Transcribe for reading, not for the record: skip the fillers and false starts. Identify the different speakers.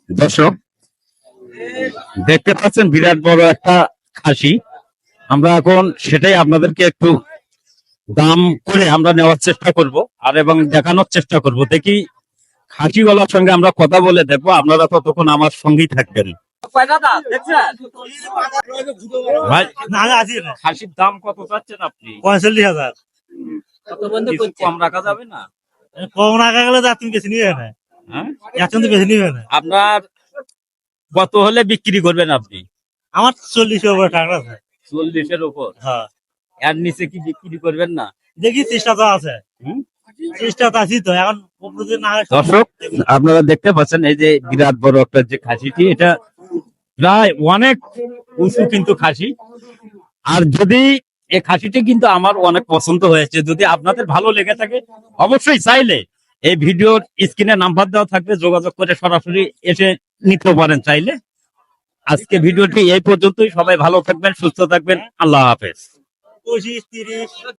Speaker 1: দর্শক দেখতে পাচ্ছেন বিরাট বড় একটা খাসি। আমরা এখন সেটাই আপনাদেরকে একটু দাম করে আমরা নেওয়ার চেষ্টা করব আর এবং দেখানোর চেষ্টা করব। দেখি খাসিওয়ালার সঙ্গে আমরা কথা বলে দেখবো, আপনারা ততক্ষণ আমার সঙ্গেই থাকবেন। ভাই খাসির দাম কত চাচ্ছেন আপনি?
Speaker 2: 45,000
Speaker 1: কিছু কম রাখা যাবে না?
Speaker 2: কম রাখা গেলে তো তুমি বেশি নিবে না,
Speaker 1: হ্যাঁ,
Speaker 2: এখন তো বেশি নিবে না।
Speaker 1: আপনার কত হলে বিক্রি করবেন আপনি?
Speaker 2: আমার 40 উপরে টাকা আছে।
Speaker 1: 40-এর উপর?
Speaker 2: হ্যাঁ,
Speaker 1: এর নিচে কি বিক্রি করবেন না?
Speaker 2: দেখি চেষ্টা তো আছে,
Speaker 1: হুম?
Speaker 2: চেষ্টা তো আছি তো। এখন প্রতিদিন না হয়
Speaker 1: দর্শক আপনারা দেখতে পাচ্ছেন এই যে বিরাট বড় একটা যে খাসিটি, এটা প্রায় অনেক উঁচু কিন্তু খাসি। আর যদি এই খাসিটি কিন্তু আমার অনেক পছন্দ হয়েছে, যদি আপনাদের ভালো লেগে থাকে অবশ্যই চাইলে এই ভিডিওর স্ক্রিনে নাম্বার দেওয়া থাকবে, যোগাযোগ করে সরাসরি এসে নিতে পারেন চাইলে। আজকে ভিডিওটি এই পর্যন্তই। সবাই ভালো থাকবেন, সুস্থ থাকবেন। আল্লাহ হাফেজ।
Speaker 2: 25, 30